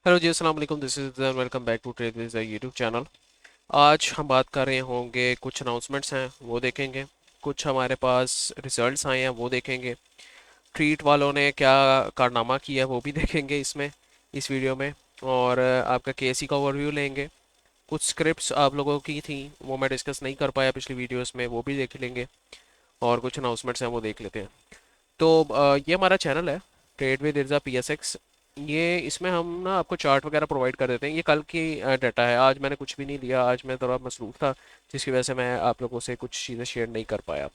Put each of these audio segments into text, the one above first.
Hello ji, अस्सलाम वालेकुम। This is welcome back to trade with YouTube channel. आज हम बात कर रहे होंगे, कुछ अनाउंसमेंट्स हैं वो देखेंगे, कुछ हमारे पास रिजल्ट्स आए हैं वो देखेंगे, ट्रीट वालों ने क्या कारनामा किया वो भी देखेंगे इसमें, इस वीडियो में। और आपका केसी का ओवरव्यू लेंगे। कुछ स्क्रिप्ट्स आप लोगों की थी वो मैं डिस्कस नहीं कर पाया पिछली वीडियोस में, वो भी देख लेंगे। और कुछ अनाउंसमेंट्स हैं वो देख लेते हैं। तो ये हमारा चैनल है, ट्रेड विद इर्जा PSX। ये इसमें हम ना आपको चार्ट वगैरह प्रोवाइड कर देते हैं। ये कल की डाटा है, आज मैंने कुछ भी नहीं दिया, आज मैं थोड़ा मसरूफ़ था, जिसकी वजह से मैं आप लोगों से कुछ चीज़ें शेयर नहीं कर पाया।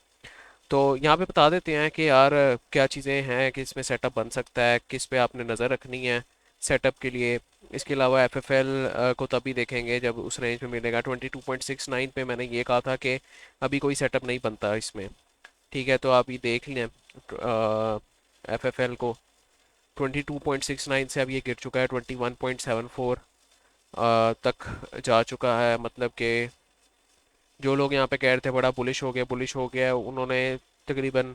तो यहाँ पे बता देते हैं कि यार क्या चीज़ें हैं कि इसमें सेटअप बन सकता है, किस पे आपने नज़र रखनी है सेटअप के लिए। इसके अलावा FFL को तभी देखेंगे जब उस रेंज में मिलेगा। 22.69 पे मैंने ये कहा था कि अभी कोई सेटअप नहीं बनता इसमें। ठीक है, तो आप ये देख लें FFL को। 22.69 से अब ये गिर चुका है 21.74 तक जा चुका है। मतलब कि जो लोग यहाँ पे कह रहे थे बड़ा बुलिश हो गया, उन्होंने तकरीबन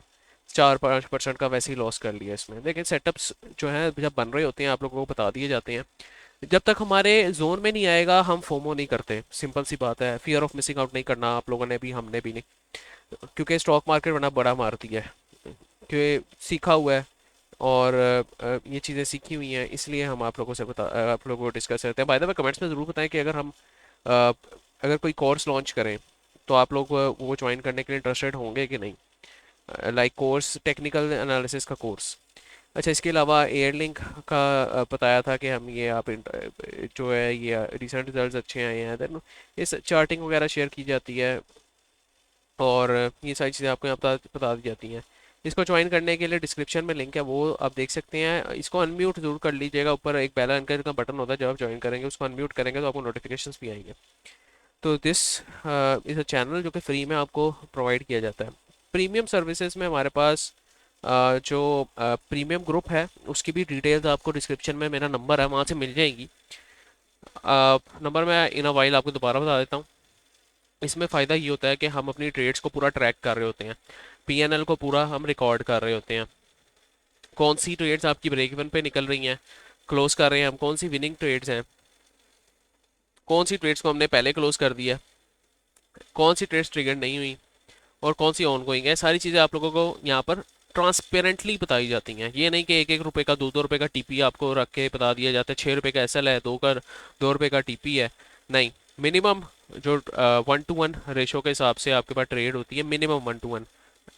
4-5% का वैसे ही लॉस कर लिया इसमें। लेकिन सेटअप्स जो हैं जब बन रहे होते हैं आप लोगों को बता दिए जाते हैं। जब तक हमारे जोन में नहीं आएगा हम फोमो नहीं करते, सिंपल सी बात है। फियर ऑफ मिसिंग आउट नहीं करना आप लोगों ने भी, हमने भी नहीं। क्योंकि स्टॉक मार्केट बना बड़ा मारती है, क्योंकि सीखा हुआ है। और ये चीज़ें सीखी हुई हैं, इसलिए हम आप लोगों से आप लोगों को डिस्कस करते हैं। बाय द वे कमेंट्स में ज़रूर बताएं कि अगर हम अ, अगर कोई कोर्स लॉन्च करें तो आप लोग वो ज्वाइन करने के लिए इंटरेस्टेड होंगे कि नहीं। लाइक कोर्स, टेक्निकल एनालिसिस का कोर्स। अच्छा, इसके अलावा एयरलिंक का बताया था कि हम ये जो है ये रिसेंट रिजल्ट्स अच्छे आए हैं, देन इस चार्टिंग वगैरह शेयर की जाती है। और ये सारी चीज़ें आपको यहाँ बता दी जाती हैं। इसको ज्वाइन करने के लिए डिस्क्रिप्शन में लिंक है, वो आप देख सकते हैं। इसको अनम्यूट जरूर कर लीजिएगा, ऊपर एक बेल आइकन का बटन होता है, जब आप ज्वाइन करेंगे उसको अनम्यूट करेंगे तो आपको नोटिफिकेशंस भी आएंगे। तो दिस इज़ अ चैनल जो कि फ्री में आपको प्रोवाइड किया जाता है। प्रीमियम सर्विसेज में हमारे पास जो प्रीमियम ग्रुप है उसकी भी डिटेल्स आपको डिस्क्रिप्शन में मेरा नंबर है वहाँ से मिल जाएगी। नंबर मैं इन अ वाइल आपको दोबारा बता देता हूँ। इसमें फ़ायदा ये होता है कि हम अपनी ट्रेड्स को पूरा ट्रैक कर रहे होते हैं, PNL को पूरा हम रिकॉर्ड कर रहे होते हैं। कौन सी ट्रेड्स आपकी ब्रेक इवन पे निकल रही हैं, क्लोज कर रहे हैं हम, कौन सी विनिंग ट्रेड्स हैं, कौन सी ट्रेड्स को हमने पहले क्लोज कर दिया, कौन सी ट्रेड्स ट्रिगर नहीं हुई, और कौन सी ऑन गोइंग है। सारी चीज़ें आप लोगों को यहाँ पर ट्रांसपेरेंटली बताई जाती हैं। ये नहीं कि एक एक रुपए का, 2-2 रुपए का TP आपको रख के बता दिया जाता है, 6 रुपए का SL है, 2 रुपए का TP है। नहीं, मिनिमम जो 1:1 रेशो के हिसाब से आपके पास ट्रेड होती है, मिनिमम 1:1।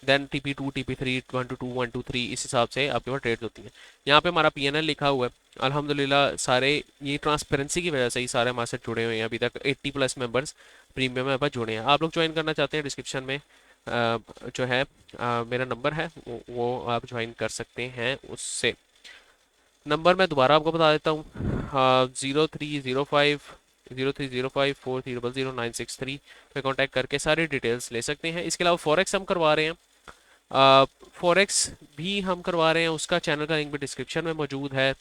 देन TP2, TP3, 1:2, 1:3, इस हिसाब से आपके पास ट्रेड होती हैं। यहाँ पे हमारा PNL लिखा हुआ है। अल्हम्दुलिल्लाह सारे ये ट्रांसपेरेंसी की वजह से ही सारे हमारे साथ जुड़े हुए हैं। अभी तक 80+ मेंबर्स प्रीमियम में जुड़े हैं। आप लोग ज्वाइन करना चाहते हैं, डिस्क्रिप्शन में जो है मेरा नंबर है, वो आप ज्वाइन कर सकते हैं उससे। नंबर मैं दोबारा आपको बता देता हूँ। 0305 पे कांटेक्ट करके सारी डिटेल्स ले सकते हैं। इसके अलावा फॉरेक्स हम करवा रहे हैं, फॉरेक्स भी हम करवा रहे हैं, उसका चैनल का लिंक भी डिस्क्रिप्शन में मौजूद है।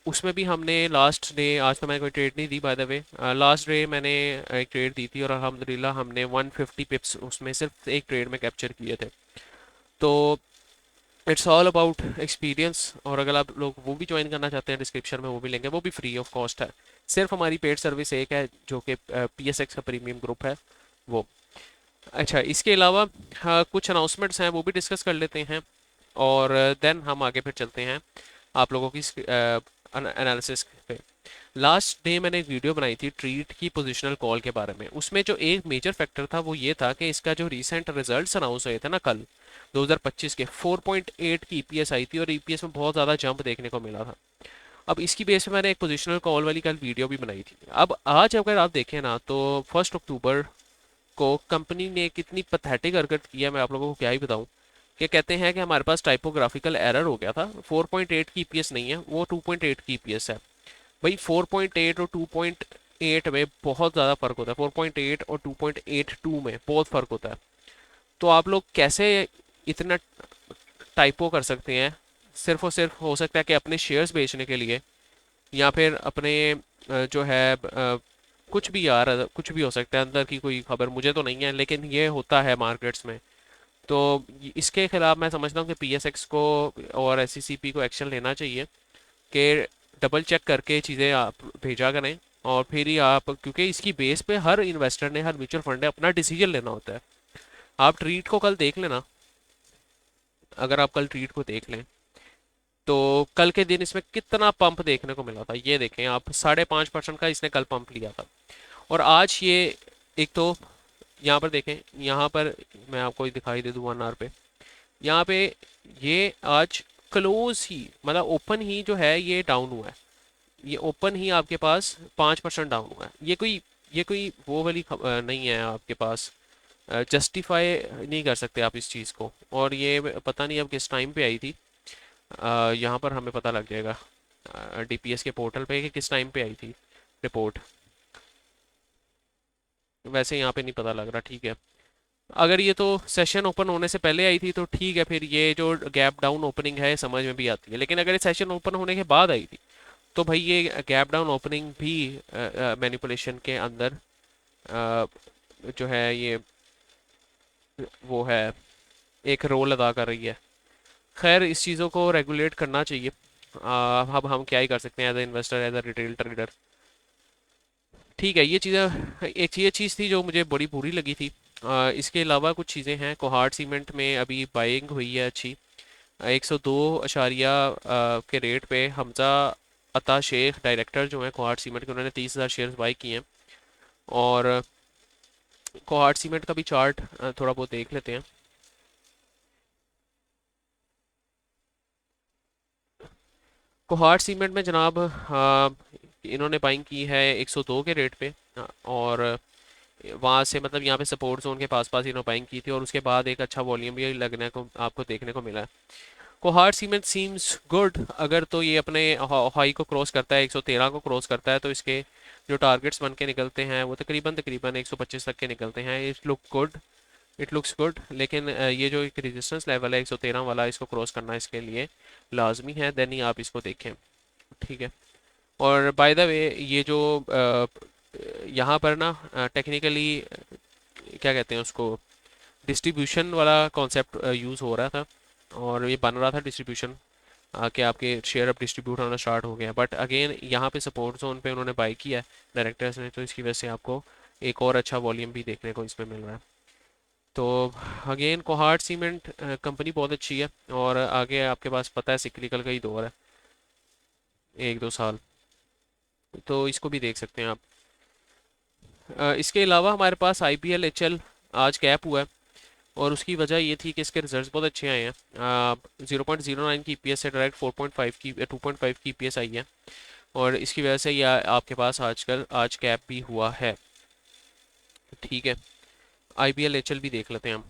उसमें भी हमने लास्ट डे, आज तो मैंने कोई ट्रेड नहीं दी by the way, last day मैंने एक ट्रेड दी थी और अल्हम्दुलिल्लाह हमने 150 पिप्स उसमें सिर्फ एक ट्रेड में कैप्चर किए थे। तो इट्स ऑल अबाउट एक्सपीरियंस। और अगर आप लोग वो भी ज्वाइन करना चाहते हैं, डिस्क्रिप्शन में वो भी लेंगे, वो भी फ्री ऑफ कॉस्ट है। सिर्फ हमारी पेड सर्विस एक है जो कि PSX का प्रीमियम ग्रुप है, वो। अच्छा, इसके अलावा हाँ, कुछ अनाउंसमेंट्स हैं वो भी डिस्कस कर लेते हैं। और देन हम आगे फिर चलते हैं आप लोगों की एनालिसिस पे। लास्ट डे मैंने एक वीडियो बनाई थी ट्रीट की पोजिशनल कॉल के बारे में। उसमें जो एक मेजर फैक्टर था वो ये था कि इसका जो रिसेंट रिजल्ट्स अनाउंस हुए थे ना कल, 2025 के, 4.8 की EPS आई थी और EPS में बहुत ज़्यादा जंप देखने को मिला था। अब इसकी बेस पे मैंने एक पोजिशनल कॉल वाली कल वीडियो भी बनाई थी। अब आज अगर आप देखें ना तो 1 अक्टूबर को कंपनी ने कितनी पथेटिक हरकत की है, मैं आप लोगों को क्या ही बताऊं। कि कहते हैं कि हमारे पास टाइपोग्राफिकल एरर हो गया था, 4.8 की EPS नहीं है, वो 2.8 की EPS है। भाई 4.8 और 2.8 में बहुत ज़्यादा फर्क होता है, 4.8 और 2.82 में बहुत फर्क होता है। तो आप लोग कैसे इतना टाइपो कर सकते हैं? सिर्फ और सिर्फ हो सकता है कि अपने शेयर्स बेचने के लिए, या फिर अपने जो है कुछ भी यार, कुछ भी हो सकता है, अंदर की कोई खबर मुझे तो नहीं है, लेकिन ये होता है मार्केट्स में। तो इसके खिलाफ मैं समझता हूँ कि PSX को और SCCP को एक्शन लेना चाहिए कि डबल चेक करके चीज़ें आप भेजा करें, और फिर ही आप, क्योंकि इसकी बेस पे हर इन्वेस्टर ने, हर म्यूचुअल फंड ने अपना डिसीजन लेना होता है। आप ट्रीट को कल देख लेना, अगर आप कल ट्रीट को देख लें तो कल के दिन इसमें कितना पंप देखने को मिला था, ये देखें आप, 5.5% का इसने कल पंप लिया था। और आज ये, एक तो यहाँ पर देखें, यहाँ पर मैं आपको दिखाई दे दूँ 1 आवर पे, यहाँ पे ये आज क्लोज ही, मतलब ओपन ही जो है ये डाउन हुआ है। ये ओपन ही आपके पास 5% डाउन हुआ है। ये कोई वो वाली नहीं है आपके पास, जस्टिफाई नहीं कर सकते आप इस चीज़ को। और ये पता नहीं अब किस टाइम पे आई थी, यहाँ पर हमें पता लग जाएगा डीपीएस के पोर्टल पे कि किस टाइम पे आई थी रिपोर्ट। वैसे यहाँ पे नहीं पता लग रहा, ठीक है। अगर ये तो सेशन ओपन होने से पहले आई थी तो ठीक है, फिर ये जो गैप डाउन ओपनिंग है समझ में भी आती है। लेकिन अगर ये सेशन ओपन होने के बाद आई थी तो भाई ये गैप डाउन ओपनिंग भी मैनिपुलेशन के अंदर अ, जो है ये वो है, एक रोल अदा कर रही है। खैर इस चीज़ों को रेगुलेट करना चाहिए। अब हम क्या ही कर सकते हैं as a investor, as a retail trader. ठीक है, ये चीज़ें, एक ये चीज़ थी जो मुझे बड़ी बुरी लगी थी। इसके अलावा कुछ चीज़ें हैं। कोहार्ट सीमेंट में अभी बाइंग हुई है अच्छी, 102 के रेट पे। हमजा अता शेख डायरेक्टर जो है कोहार्ट सीमेंट के, उन्होंने 30,000 शेयर्स बाई किए हैं। और कोहार्ट सीमेंट का भी चार्ट थोड़ा बहुत देख लेते हैं। कोहार्ट सीमेंट में जनाब इन्होंने बाइंग की है 102 के रेट पे। और वहाँ से मतलब यहाँ पे सपोर्ट जोन के पास पास इन्होंने बाइंग की थी, और उसके बाद एक अच्छा वॉल्यूम भी लगने को आपको देखने को मिला है। Cohort cement seems good. अगर तो ये अपने हाई को क्रॉस करता है, 113 को क्रॉस करता है, तो इसके जो टारगेट्स बन के निकलते हैं वो तकरीबन तकरीबन 125 तक के निकलते हैं। It look good, it looks good. लेकिन ये जो एक रेजिस्टेंस लेवल है 113 वाला, इसको क्रॉस करना इसके लिए लाजमी है, देन ही आप इसको देखें, ठीक है। और बाय द वे ये जो यहाँ पर ना टेक्निकली क्या कहते हैं उसको, डिस्ट्रीब्यूशन वाला कॉन्सेप्ट यूज़ हो रहा था, और ये बन रहा था डिस्ट्रीब्यूशन, कि आपके शेयर अब डिस्ट्रीब्यूट होना स्टार्ट हो गया। बट अगेन यहाँ पे सपोर्ट जोन पे उन्होंने बाई किया है डायरेक्टर्स ने, तो इसकी वजह से आपको एक और अच्छा वॉल्यूम भी देखने को इसमें मिल रहा है। तो अगेन कोहार्ट सीमेंट कंपनी बहुत अच्छी है, और आगे आपके पास पता है सिक्लिकल का ही दौर है 1-2 साल, तो इसको भी देख सकते हैं आप। इसके अलावा हमारे पास IPL HL आज कैप हुआ है, और उसकी वजह ये थी कि इसके रिजल्ट्स बहुत अच्छे आए हैं। 0.09 की ईपीएस से डायरेक्ट 4.5 की 2.5 की ईपीएस आई है, और इसकी वजह से ये आपके पास आजकल आज कैप भी हुआ है, ठीक है। IPL HL भी देख लेते हैं हम।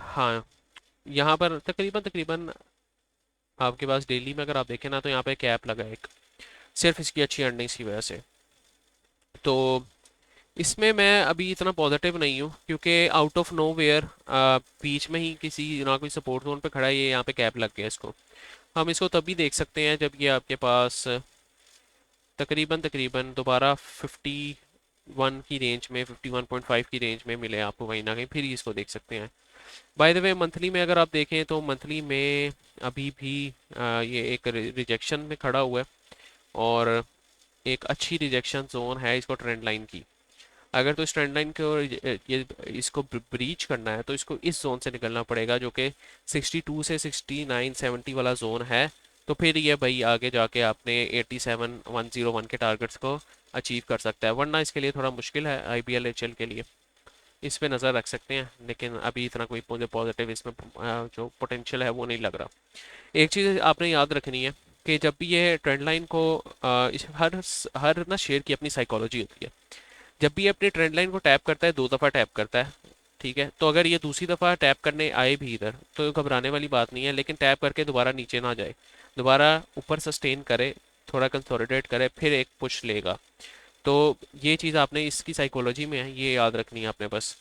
हाँ, यहाँ पर तकरीबन तकरीबन आपके पास डेली में अगर आप देखें ना, तो यहाँ पे कैप लगा है एक, सिर्फ इसकी अच्छी अर्निंग्स की वजह से। तो इसमें मैं अभी इतना पॉजिटिव नहीं हूँ, क्योंकि आउट ऑफ नो वेयर बीच में ही किसी ना कोई सपोर्ट जोन पे खड़ा है, ये यहाँ पे कैप लग गया इसको। हम इसको तभी देख सकते हैं जब ये आपके पास तकरीबन तकरीबन दोबारा 51 की रेंज में, 51.5 की रेंज में मिले आपको कहीं ना कहीं, फिर ही इसको देख सकते हैं। बाय द वे मंथली में अगर आप देखें तो मंथली में अभी भी ये एक रिजेक्शन में खड़ा हुआ है, और एक अच्छी रिजेक्शन जोन है इसको ट्रेंड लाइन की। अगर तो इस ट्रेंड लाइन को ये इसको ब्रीच करना है तो इसको इस जोन से निकलना पड़ेगा, जो कि 62 से 69-70 वाला जोन है। तो फिर ये भाई आगे जाके आपने 87-101 के टारगेट्स को अचीव कर सकता है, वरना इसके लिए थोड़ा मुश्किल है IPL HL के लिए। इस पे नज़र रख सकते हैं, लेकिन अभी इतना कोई मुझे पॉजिटिव इसमें जो पोटेंशियल है वो नहीं लग रहा। एक चीज़ आपने याद रखनी है कि जब भी ये ट्रेंड लाइन को हर हर ना शेयर की अपनी साइकोलॉजी होती है। जब भी ये अपनी ट्रेंड लाइन को टैप करता है, 2 दफ़ा टैप करता है, ठीक है। तो अगर ये दूसरी दफ़ा टैप करने आए भी इधर, तो घबराने वाली बात नहीं है, लेकिन टैप करके दोबारा नीचे ना जाए, दोबारा ऊपर सस्टेन करे, थोड़ा कंसोलिडेट करे, फिर एक पुश लेगा। तो ये चीज़ आपने इसकी साइकोलॉजी में है, ये याद रखनी है आपने बस,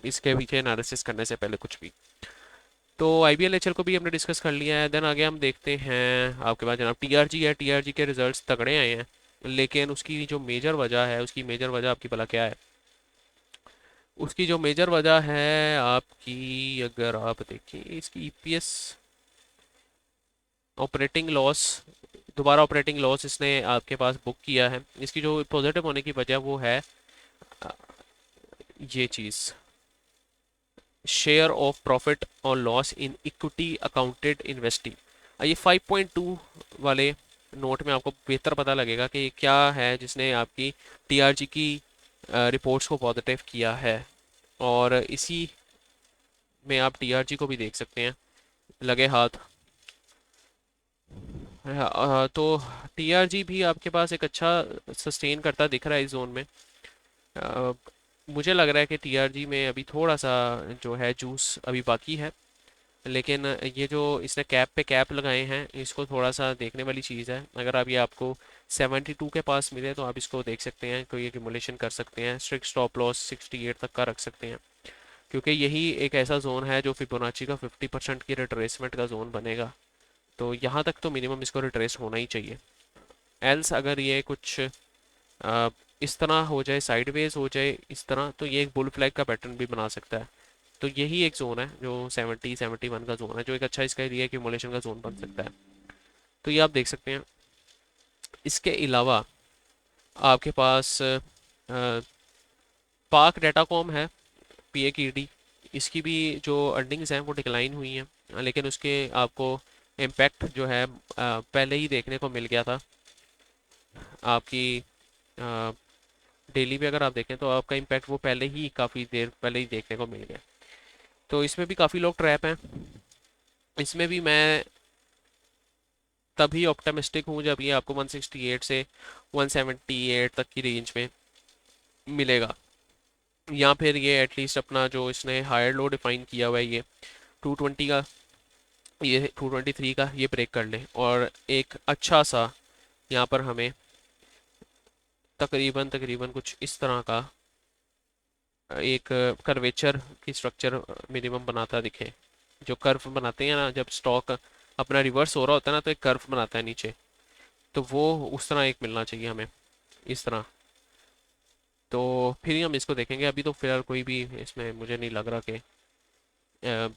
इसके पीछे एनालिसिस करने से पहले कुछ भी। तो IPL HL को भी हमने डिस्कस कर लिया है। देन आगे हम देखते हैं आपके पास जनाब TRG है। TRG के रिजल्ट्स तगड़े आए हैं, लेकिन उसकी जो मेजर वजह है, उसकी मेजर वजह आपकी भला क्या है? उसकी जो मेजर वजह है आपकी, अगर आप देखें इसकी EPS ऑपरेटिंग लॉस, दोबारा ऑपरेटिंग लॉस इसने आपके पास बुक किया है। इसकी जो पॉजिटिव होने की वजह वो है अ, ये चीज़, शेयर ऑफ प्रॉफिट और loss in equity accounted investing. ये 5.2 वाले नोट में आपको बेहतर पता लगेगा कि क्या है जिसने आपकी टीआरजी की रिपोर्ट्स को पॉजिटिव किया है। और इसी में आप टीआरजी को भी देख सकते हैं लगे हाथ। तो टीआरजी भी आपके पास एक अच्छा सस्टेन करता दिख रहा है इस जोन में। अ, मुझे लग रहा है कि टीआरजी में अभी थोड़ा सा जो है जूस अभी बाकी है, लेकिन ये जो इसने कैप पे कैप लगाए हैं इसको थोड़ा सा देखने वाली चीज़ है। अगर आप ये आपको 72 के पास मिले तो आप इसको देख सकते हैं, कोई एक्यूमुलेशन कर सकते हैं, स्ट्रिक्ट स्टॉप लॉस 68 तक का रख सकते हैं, क्योंकि यही एक ऐसा जोन है जो फिबोनाची का 50% की रिट्रेसमेंट का जोन बनेगा। तो यहाँ तक तो मिनिमम इसको रिट्रेस होना ही चाहिए। एल्स अगर ये कुछ अ, इस तरह हो जाए, साइडवेज हो जाए इस तरह, तो ये एक बुल फ्लैग का पैटर्न भी बना सकता है। तो यही एक जोन है जो 70-71 का जोन है, जो एक अच्छा इसका रीएक्यूमुलेशन का जोन बन सकता है। तो ये आप देख सकते हैं। इसके अलावा आपके पास पाक डाटाकॉम है, PAKD। इसकी भी जो अर्निंग्स हैं वो डिक्लाइन हुई हैं, लेकिन उसके आपको इम्पैक्ट जो है पहले ही देखने को मिल गया था। आपकी डेली पे अगर आप देखें तो आपका इम्पैक्ट वो पहले ही, काफ़ी देर पहले ही देखने को मिल गया। तो इसमें भी काफ़ी लोग ट्रैप हैं। इसमें भी मैं तभी ऑप्टिमिस्टिक हूँ जब ये आपको 168 से 178 तक की रेंज में मिलेगा, या फिर ये एटलीस्ट अपना जो इसने हायर लो डिफाइन किया हुआ है ये 220 का, ये 223 का, ये ब्रेक कर ले और एक अच्छा सा यहाँ पर हमें तकरीबन तकरीबन कुछ इस तरह का एक कर्वेचर की स्ट्रक्चर मिनिमम बनाता दिखे। जो कर्व बनाते हैं ना जब स्टॉक अपना रिवर्स हो रहा होता है ना, तो एक कर्व बनाता है नीचे, तो वो उस तरह एक मिलना चाहिए हमें, इस तरह। तो फिर ही हम इसको देखेंगे। अभी तो फिलहाल कोई भी इसमें मुझे नहीं लग रहा कि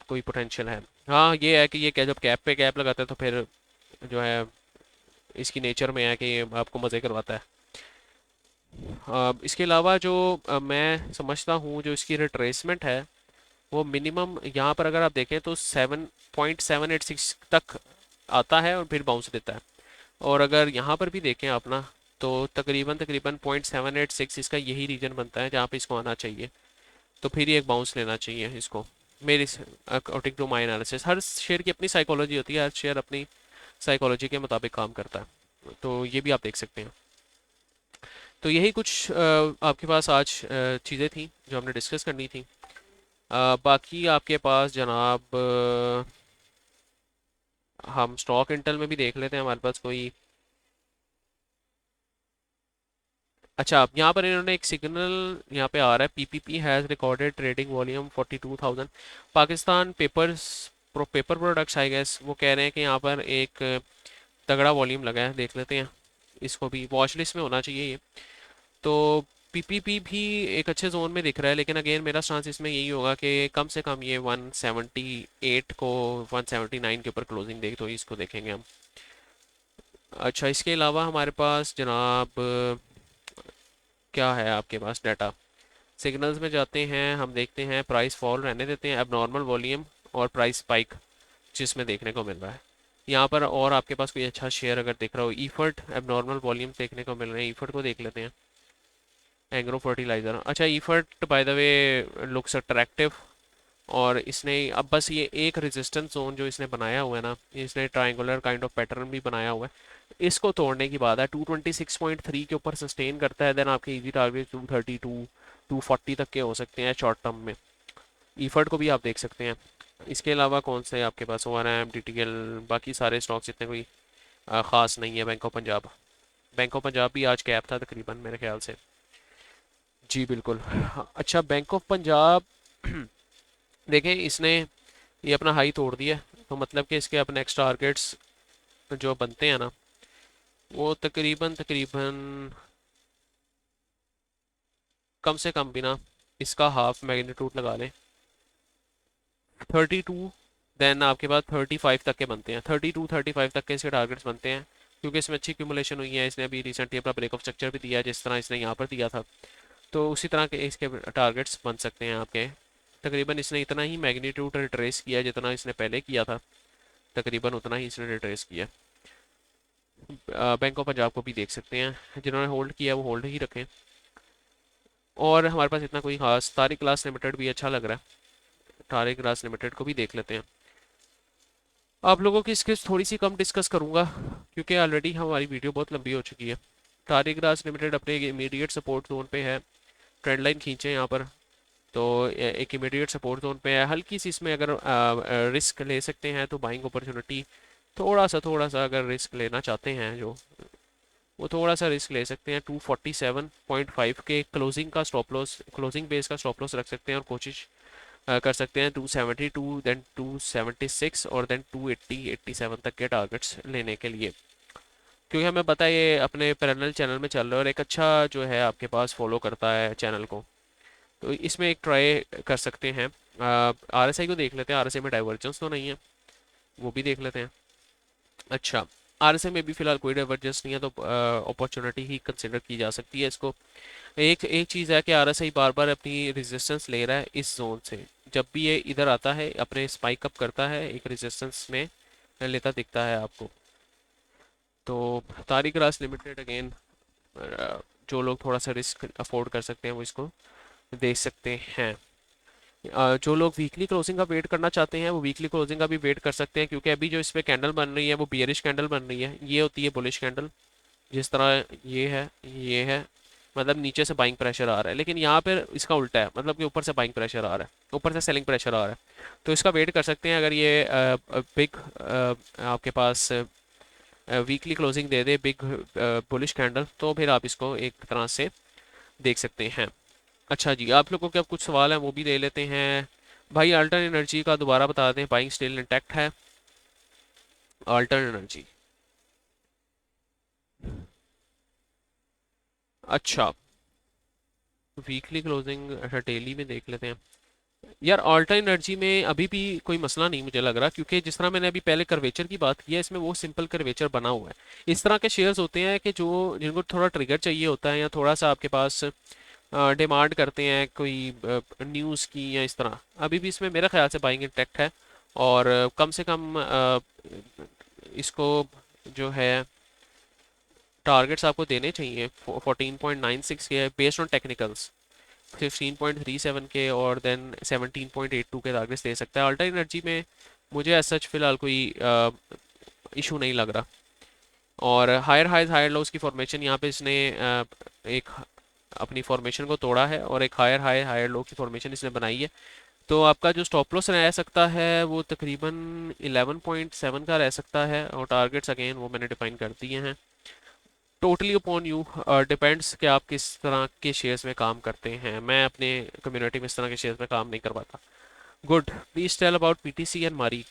कोई पोटेंशियल है। हाँ ये है कि ये क्या, जब कैप पे कैप लगाता है तो फिर जो है इसकी नेचर में है कि ये आपको मज़े करवाता है। इसके अलावा जो मैं समझता हूँ जो इसकी रिट्रेसमेंट है वो मिनिमम यहाँ पर अगर आप देखें तो 7.786 तक आता है और फिर बाउंस देता है। और अगर यहाँ पर भी देखें आप ना, तो तकरीबन तकरीबन 0.786 इसका यही रीजन बनता है जहाँ पे इसको आना चाहिए। तो फिर ये एक बाउंस लेना चाहिए इसको, मेरे अकॉर्डिंग टू माई एनालिसिस। हर शेयर की अपनी साइकोलॉजी होती है, हर शेयर अपनी साइकोलॉजी के मुताबिक काम करता है। तो ये भी आप देख सकते हैं। तो यही कुछ आपके पास आज चीज़ें थी जो हमने डिस्कस करनी थी। बाकी आपके पास जनाब हम स्टॉक इंटेल में भी देख लेते हैं, हमारे पास कोई। अच्छा, अब यहाँ पर इन्होंने एक सिग्नल यहाँ पे आ रहा है, PPP has recorded trading volume 42,000। Pakistan papers paper products I guess वो कह रहे हैं कि यहाँ पर एक तगड़ा वॉल्यूम लगा है। देख लेते हैं, इसको भी वॉच लिस्ट में होना चाहिए ये। तो PPP भी एक अच्छे जोन में दिख रहा है, लेकिन अगेन मेरा स्टांस इसमें यही होगा कि कम से कम ये 178 को 179 के ऊपर क्लोजिंग दे, तो इसको देखेंगे हम। अच्छा, इसके अलावा हमारे पास जनाब क्या है आपके पास डाटा। सिग्नल्स में जाते हैं, हम देखते हैं प्राइस फॉल रहने देते हैं, एबनॉर्मल वॉल्यूम और प्राइस स्पाइक जिसमें देखने को मिल रहा है यहाँ पर। और आपके पास कोई अच्छा शेयर अगर दिख रहा हो, ईफर्ट एबनॉर्मल वॉल्यूम देखने को मिल रहे हैं, ईफर्ट को देख लेते हैं। एग्रो फर्टिलाइजर, अच्छा Efert bye the way looks attractive. और इसने अब बस ये एक रेजिस्टेंस जोन जो इसने बनाया हुआ है ना, इसने ट्रायंगुलर काइंड ऑफ पैटर्न भी बनाया हुआ है, इसको तोड़ने की बात है। 226.3 के ऊपर सस्टेन करता है, देन आपके इजी टारगेट 232 240 तक के हो सकते हैं शॉर्ट टर्म में। ईफर्ट को भी आप देख सकते हैं। इसके अलावा कौन से आपके पास ORM, TTL, बाकी सारे स्टॉक्स इतने कोई ख़ास नहीं है। Bank of Punjab, bank of Punjab भी आज कैप था तकरीबन मेरे ख्याल से। जी बिल्कुल। अच्छा, बैंक ऑफ पंजाब देखें, इसने ये अपना हाई तोड़ दिया, तो मतलब कि इसके अब नेक्स्ट टारगेट्स जो बनते हैं ना, वो तकरीबन तकरीबन कम से कम भी ना इसका हाफ मैग्नीट्यूड लगा लें, 32 देन आपके पास 35 तक के बनते हैं, 32-35 तक के इसके टारगेट्स बनते हैं, क्योंकि इसमें अच्छी एक्यूमुलेशन हुई है। इसने अभी रिसेंटली अपना ब्रेक ऑफ स्ट्रक्चर भी दिया है, जिस तरह इसने यहाँ पर दिया था। तो उसी तरह के इसके टारगेट्स बन सकते हैं आपके। तकरीबन इसने इतना ही मैग्नीट्यूड रिट्रेस किया जितना इसने पहले किया था, तकरीबन उतना ही इसने रिट्रेस किया। बैंक ऑफ पंजाब को भी देख सकते हैं, जिन्होंने होल्ड किया वो होल्ड ही रखें। और हमारे पास इतना कोई खास, तारिक ग्लास लिमिटेड भी अच्छा लग रहा है, तारिक ग्लास लिमिटेड को भी देख लेते हैं। आप लोगों की स्किल्स थोड़ी सी कम डिस्कस करूंगा, क्योंकि ऑलरेडी हमारी वीडियो बहुत लंबी हो चुकी है। तारिक ग्लास लिमिटेड अपने इमीडिएट सपोर्ट जोन पे है, ट्रेंड लाइन खींचे यहाँ पर, तो एक इमीडिएट सपोर्ट जोन पे है। हल्की सी इसमें अगर रिस्क ले सकते हैं तो बाइंग अपॉर्चुनिटी, थोड़ा सा अगर रिस्क लेना चाहते हैं जो, वो थोड़ा सा रिस्क ले सकते हैं। 247.5 के क्लोजिंग का स्टॉप लॉस, क्लोजिंग बेस का स्टॉप लॉस रख सकते हैं, और कोशिश कर सकते हैं 272, देन 276 और देन 287 तक के टारगेट्स लेने के लिए, क्योंकि हमें पता है ये अपने पैरेलल चैनल में चल रहा है और एक अच्छा जो है आपके पास फॉलो करता है चैनल को। तो इसमें एक ट्राई कर सकते हैं। आरएसआई को देख लेते हैं, आरएसआई में डाइवर्जेंस तो नहीं है, वो भी देख लेते हैं। अच्छा, आरएसआई में भी फिलहाल कोई डाइवर्जेंस नहीं है, तो अपॉर्चुनिटी ही कंसिडर की जा सकती है इसको। एक एक चीज़ है कि आरएसआई बार बार अपनी रेजिस्टेंस ले रहा है इस जोन से। जब भी ये इधर आता है अपने स्पाइक अप करता है, एक रेजिस्टेंस में लेता दिखता है आपको। तो तारिक रास लिमिटेड अगेन, जो लोग थोड़ा सा रिस्क अफोर्ड कर सकते हैं वो इसको देख सकते हैं। जो लोग वीकली क्लोजिंग का वेट करना चाहते हैं वो वीकली क्लोजिंग का भी वेट कर सकते हैं, क्योंकि अभी जो इस पे कैंडल बन रही है वो बियरिश कैंडल बन रही है। ये होती है बुलिश कैंडल, जिस तरह ये है, मतलब नीचे से बाइंग प्रेशर आ रहा है, लेकिन यहाँ पर इसका उल्टा है, मतलब कि ऊपर से बाइंग प्रेशर आ रहा है, ऊपर से सेलिंग प्रेशर आ रहा है। तो इसका वेट कर सकते हैं। अगर ये बिग आपके पास वीकली क्लोजिंग दे दे, बिग बुलिश कैंडल, तो फिर आप इसको एक तरह से देख सकते हैं। अच्छा जी, आप लोगों के अब कुछ सवाल हैं वो भी ले लेते हैं। भाई अल्टर एनर्जी का दोबारा बता दें, बाइंग स्टिल इंटैक्ट है अल्टर एनर्जी। अच्छा, वीकली क्लोजिंग, अच्छा डेली में देख लेते हैं। यार अल्टर एनर्जी में अभी भी कोई मसला नहीं मुझे लग रहा, क्योंकि जिस तरह मैंने अभी पहले कर्वेचर की बात की है, इसमें वो सिंपल कर्वेचर बना हुआ है। इस तरह के शेयर्स होते हैं कि जो जिनको थोड़ा ट्रिगर चाहिए होता है, या थोड़ा सा आपके पास डिमांड करते हैं कोई न्यूज़ की, या इस तरह, अभी भी इसमें मेरे ख्याल से बाइंग इंटैक्ट है। और कम से कम इसको जो है टारगेट्स आपको देने चाहिए 14.96 के बेस्ड ऑन टेक्निकल्स, 15.37 के, और देन 17.82 के टारगेट्स दे सकता है। अल्टर एनर्जी में मुझे एज सच फिलहाल कोई इशू नहीं लग रहा। और हायर हाइज हायर लोज की फॉर्मेशन यहाँ पे इसने एक अपनी फॉर्मेशन को तोड़ा है, और एक हायर हाई हायर लो की फॉर्मेशन इसने बनाई है। तो आपका जो स्टॉप लॉस रह सकता है वो तकरीबन 11.7 का रह सकता है, और टारगेट्स अगेन वो मैंने डिफाइन कर दिए हैं। टोटली अपॉन यू डिपेंड्स कि आप किस तरह के शेयर्स में काम करते हैं। मैं अपने कम्युनिटी में इस तरह के शेयर्स में काम नहीं कर पाता। Good, please tell about PTC and Mari.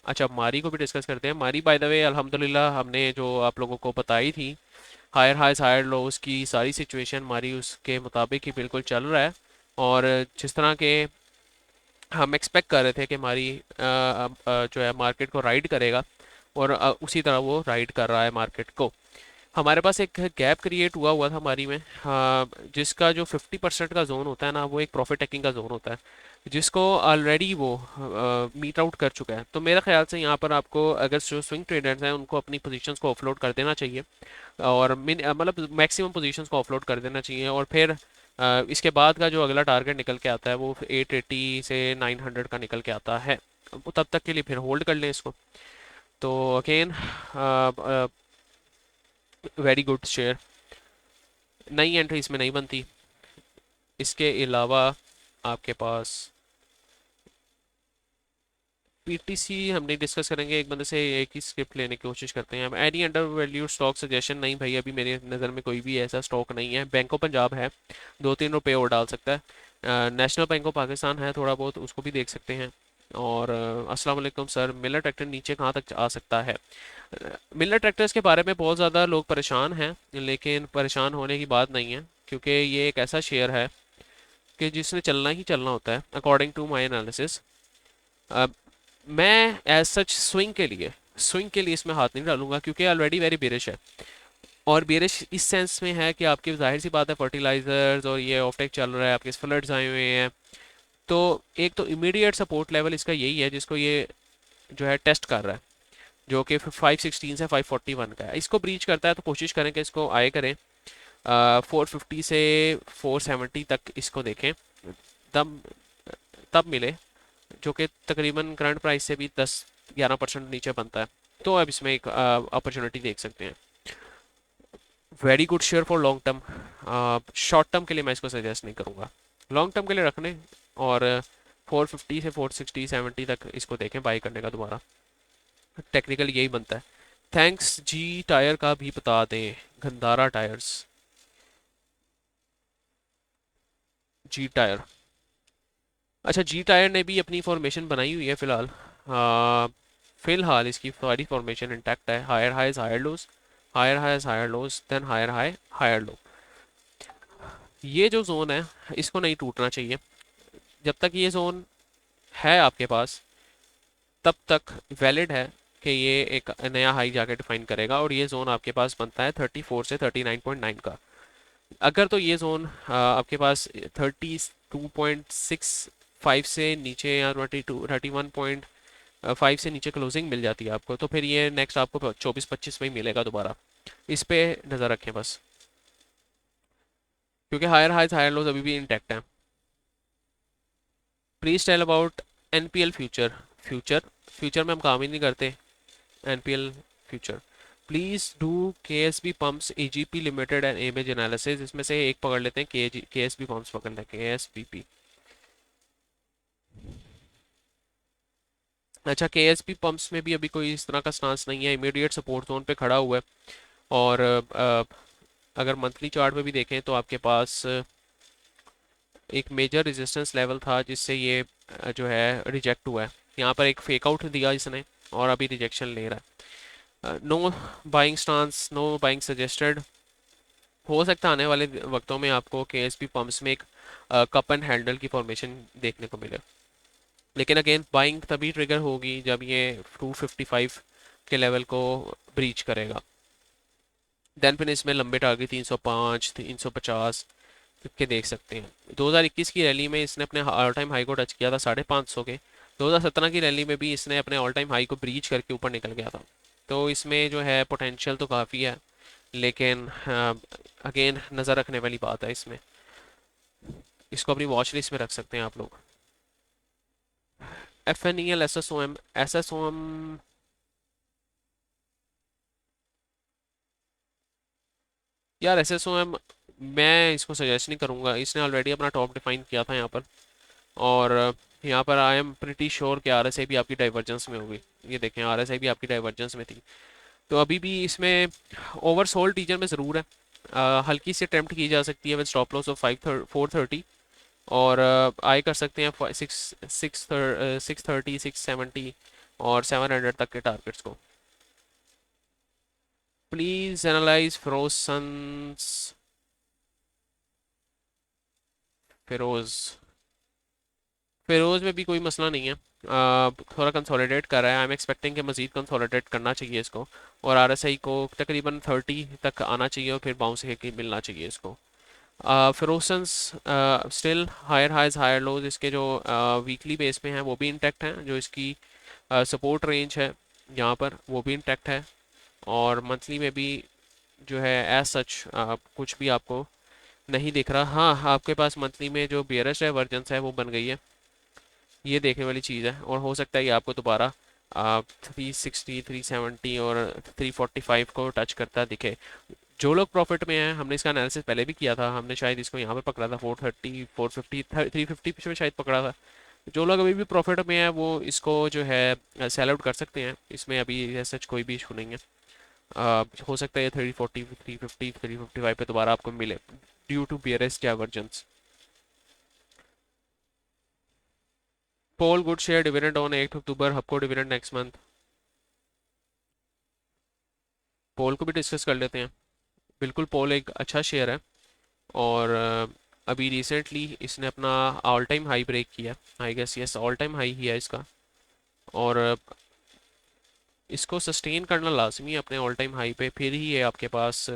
अच्छा, मारी को भी डिस्कस करते हैं। मारी बाय द वे अल्हम्दुलिल्लाह हमने जो आप लोगों को बताई थी हायर हाइज हायर लोस की सारी सिचुएशन, मारी उसके मुताबिक ही बिल्कुल चल रहा है। और जिस तरह के हम एक्सपेक्ट कर रहे थे कि हमारी जो है मार्केट को राइड करेगा, और उसी तरह वो राइड कर रहा है मार्केट को। हमारे पास एक गैप क्रिएट हुआ हुआ था हमारी में, हाँ, जिसका जो 50% का जोन होता है ना, वो एक प्रॉफिट टेकिंग का जोन होता है, जिसको ऑलरेडी वो मीट आउट कर चुका है। तो मेरा ख्याल से यहाँ पर आपको, अगर जो स्विंग ट्रेडर्स हैं उनको अपनी पोजीशंस को ऑफलोड कर देना चाहिए, और मतलब मैक्सिमम पोजीशंस को ऑफलोड कर देना चाहिए। और फिर इसके बाद का जो अगला टारगेट निकल के आता है वो 880 से 900 का निकल के आता है। वो तब तक के लिए फिर होल्ड कर लें इसको। तो अगेन वेरी गुड शेयर, नई एंट्री इसमें नहीं बनती। इसके अलावा आपके पास पीटीसी हम नहीं डिस्कस करेंगे, एक बंदे से एक ही स्क्रिप्ट लेने की कोशिश करते हैं हम। Any under valued stock suggestion, नहीं भाई, अभी मेरी नज़र में कोई भी ऐसा स्टॉक नहीं है। बैंक ऑफ पंजाब है, 2-3 रुपये और डाल सकता है। नेशनल बैंक ऑफ पाकिस्तान है थोड़ा बहुत, उसको भी देख सकते हैं। और अस्सलाम वालेकुम सर, मिलर ट्रैक्टर नीचे कहाँ तक आ सकता है? मिलर ट्रैक्टर्स के बारे में बहुत ज़्यादा लोग परेशान हैं, लेकिन परेशान होने की बात नहीं है, क्योंकि ये एक ऐसा शेयर है कि जिसने चलना ही चलना होता है अकॉर्डिंग टू माई एनालिसिस। मैं एज सच स्विंग के लिए इसमें हाथ नहीं डालूंगा, क्योंकि ऑलरेडी वेरी बेरिश है। और बेरिश इस सेंस में है कि आपकी जाहिर सी बात है फर्टिलाइजर्स और ये ऑफटेक चल रहा है, आपके फ्लड्स आए हुए हैं। तो एक तो इमीडिएट सपोर्ट लेवल इसका यही है जिसको ये जो है टेस्ट कर रहा है, जो कि 516 से 541 का है। इसको ब्रीच करता है तो कोशिश करें कि इसको आए करें 450 से 470 तक इसको देखें, तब तब मिले, जो कि तकरीबन करंट प्राइस से भी 10-11% नीचे बनता है। तो अब इसमें एक अपॉर्चुनिटी देख सकते हैं। Very good share for long term. Short term के लिए मैं इसको सजेस्ट नहीं करूँगा, लॉन्ग टर्म के लिए रखने। और 450 से 460-70 तक इसको देखें बाई करने का दोबारा। टेक्निकल यही बनता है। थैंक्स। जी टायर का भी बता दें, गंदारा टायर्स। जी टायर, अच्छा जी टायर ने भी अपनी फॉर्मेशन बनाई हुई है फिलहाल। फिलहाल इसकी सारी फॉर्मेशन इंटैक्ट है। Higher highs higher lows, higher highs higher lows, then higher high higher low. ये जो जोन है इसको नहीं टूटना चाहिए। जब तक ये जोन है आपके पास तब तक वैलिड है कि ये एक नया हाई जाके डिफाइन करेगा, और ये जोन आपके पास बनता है 34 से 39.9 का। अगर तो ये जोन आपके पास 32.65 से नीचे या 31.5 से नीचे क्लोजिंग मिल जाती है आपको, तो फिर ये नेक्स्ट आपको 24-25 में ही मिलेगा दोबारा। इस पे नज़र रखें बस, क्योंकि हायर हाइज हायर लोज अभी भी इंटैक्ट हैं। Please tell about NPL future. Future future में हम काम ही नहीं करते। NPL future, please do K S B pumps AGP limited and image analysis. इसमें से एक पकड़ लेते हैं, के एस बी पम्प्स पकड़ लें, के एस बी पी। अच्छा, के एस बी पम्प्स में भी अभी कोई इस तरह का स्टांस नहीं है, इमीडिएट सपोर्ट जोन पे खड़ा हुआ है। और अगर मंथली चार्ट में भी देखें तो आपके पास एक मेजर रेजिस्टेंस लेवल था जिससे ये जो है रिजेक्ट हुआ है। यहाँ पर एक फेक आउट दिया इसने और अभी रिजेक्शन ले रहा है। Know buying stance, know buying suggested. हो सकता है आने वाले वक्तों में आपको के एस पी पम्प्स में एक कप एंड हैंडल की फॉर्मेशन देखने को मिले। लेकिन अगेन बाइंग तभी ट्रिगर होगी जब ये 255 के लेवल को ब्रीच करेगा। देन फिर इसमें लंबे टारगेट 305 350 के देख सकते हैं। 2021 की रैली में इसने अपने ऑल टाइम हाई को टच किया था 550 के। 2017 की रैली में भी इसने अपने ऑल टाइम हाई को ब्रीच करके ऊपर निकल गया था। तो इसमें जो है पोटेंशियल तो काफ़ी है, लेकिन अगेन नज़र रखने वाली बात है इसमें। इसको अपनी वॉच लिस्ट में रख सकते हैं आप लोग। F N E L S S O M. यार एस एस ओ एम मैं इसको सजेस्ट नहीं करूँगा, इसने ऑलरेडी अपना टॉप डिफाइन किया था यहाँ पर। और यहाँ पर आई एम प्रिटी श्योर कि आर एस आई भी आपकी डाइवर्जेंस में होगी। ये देखें, आर एस आई भी आपकी डाइवर्जेंस में थी। तो अभी भी इसमें ओवरसोल्ड रीजन में ज़रूर है। हल्की सी अटेम्प्ट की जा सकती है विद स्टॉप लॉस ऑफ 430। और आई कर सकते हैं 630 670 और 700 तक के टारगेट्स को। प्लीज एनालाइज फिरोज फिरोज फिरोज में भी कोई मसला नहीं है। थोड़ा कंसोलिडेट कर रहा है, आई एम एक्सपेक्टिंग कि मजीद कंसोलिडेट करना चाहिए इसको। और आरएसआई को तकरीबन 30 तक आना चाहिए और फिर बाउंस के मिलना चाहिए इसको। Ferozsons still higher highs higher lows इसके जो वीकली बेस पे हैं वो भी इंटैक्ट हैं। जो इसकी सपोर्ट रेंज है यहाँ पर वो भी इंटैक्ट है। और मंथली में भी जो है एज सच कुछ भी आपको नहीं दिख रहा। हाँ, आपके पास मंथली में जो बियरेस्ट डाइवर्जेंस है वो बन गई है, ये देखने वाली चीज़ है। और हो सकता है ये आपको दोबारा 360 370 और 345 को टच करता दिखे। जो लोग प्रॉफिट में हैं, हमने इसका एनालिसिस पहले भी किया था, हमने शायद इसको यहाँ पे पकड़ा था 430 450 350 में शायद पकड़ा था। जो लोग अभी भी प्रॉफिट में हैं वो इसको जो है सेल आउट कर सकते हैं। इसमें अभी सच कोई भी इशू नहीं है। हो सकता है ये 340 350 355 पे दोबारा आपको मिले due to bearish divergence. POL good share dividend on 8 October, Hubco dividend next month. POL को भी डिस्कस कर लेते हैं। बिल्कुल, पोल एक अच्छा शेयर है। और अभी रिसेंटली इसने अपना ऑल टाइम हाई ब्रेक किया। I guess yes, all time high ही है इसका। और इसको सस्टेन करना लाजमी है अपने ऑल टाइम हाई पे, फिर ही ये आपके पास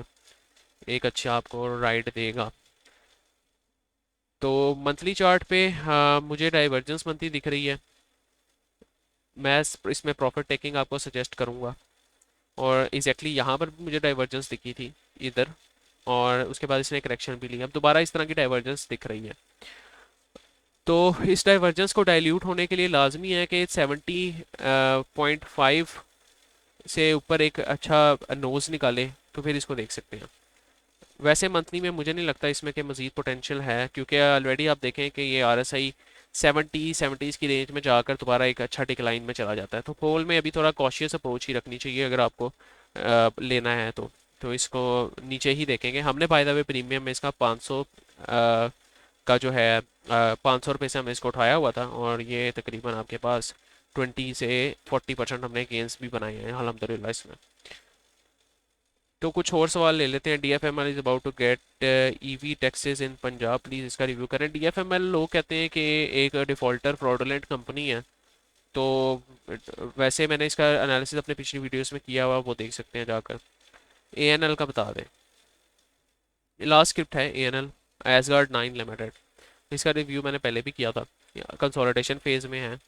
एक अच्छा आपको राइड देगा। तो मंथली चार्ट पे मुझे डाइवर्जेंस मंथली दिख रही है। मैं इसमें प्रॉफिट टेकिंग आपको सजेस्ट करूँगा, और एग्जैक्टली यहाँ पर मुझे डाइवर्जेंस दिखी थी इधर, और उसके बाद इसने करेक्शन भी ली। अब दोबारा इस तरह की डाइवर्जेंस दिख रही है। तो इस डाइवर्जेंस को डाइल्यूट होने के लिए लाजमी है कि 70.5 से ऊपर एक अच्छा नोज़ निकाले, तो फिर इसको देख सकते हैं। वैसे मंथली में मुझे नहीं लगता इसमें कि मज़ीद पोटेंशियल है, क्योंकि ऑलरेडी आप देखें कि ये RSI 70s की रेंज में जाकर दोबारा एक अच्छा डिक्लाइन में चला जाता है। तो पोल में अभी थोड़ा कॉशियस अप्रोच ही रखनी चाहिए अगर आपको लेना है तो इसको नीचे ही देखेंगे। हमने बाय द वे प्रीमियम में इसका 500 का जो है 500 रुपये से हमने इसको उठाया हुआ था, और ये तकरीबन आपके पास 20 से 40% हमने गेंस भी बनाए हैं अल्हम्दुलिल्लाह इसमें। तो कुछ और सवाल ले लेते हैं। DFML is about to get EV taxes in Punjab, please इसका रिव्यू करें। DFML लोग कहते हैं कि एक डिफ़ॉल्टर फ्रॉडुलेंट कंपनी है। तो वैसे मैंने इसका एनालिसिस अपने पिछली वीडियोस में किया हुआ, वो देख सकते हैं जाकर। ANL का बता दें, लास्ट स्क्रिप्ट है ANL एसगार्ड 9 लिमिटेड। इसका रिव्यू मैंने पहले भी किया था। कंसोलिडेशन फेज़ में है,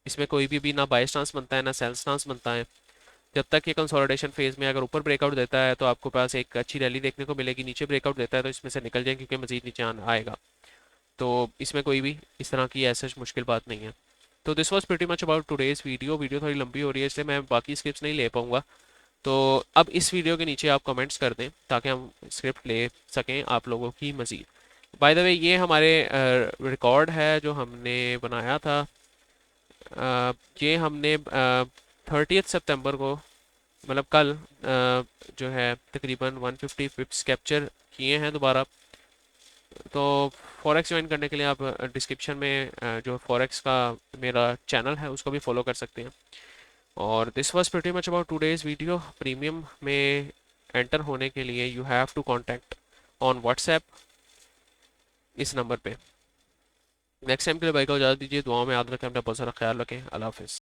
इसमें कोई भी ना बाय स्टांस बनता है ना सेल स्टांस बनता है। जब तक ये कंसोलिडेशन फेज़ में अगर ऊपर ब्रेकआउट देता है तो आपको पास एक अच्छी रैली देखने को मिलेगी, नीचे ब्रेकआउट देता है तो इसमें से निकल जाए क्योंकि मजीद नीचे आएगा। तो इसमें कोई भी इस तरह की ऐसा मुश्किल बात नहीं है। तो this was pretty much about today's video. Video थोड़ी लंबी हो रही है इसलिए मैं बाकी स्क्रिप्ट नहीं ले पाऊँगा। तो अब इस वीडियो के नीचे आप कमेंट्स कर दें ताकि हम स्क्रिप्ट ले सकें आप लोगों की मज़ीद। बाय द वे ये हमारे रिकॉर्ड है जो हमने बनाया था। ये हमने 30 सितंबर को, मतलब कल, जो है तकरीबन 150 पिप्स कैप्चर किए हैं दोबारा। तो फॉरेक्स ज्वाइन करने के लिए आप डिस्क्रिप्शन में जो फॉरेक्स का मेरा चैनल है उसको भी फॉलो कर सकते हैं। और this was pretty much about today's video. Premium में एंटर होने के लिए you have to contact on WhatsApp इस नंबर पे। नेक्स्ट टाइम के लिए भाई को इजाज़त दीजिए, दुआओं में याद रखें, अपना बहुत सारा ख्याल रखें। अल्लाह हाफिज़।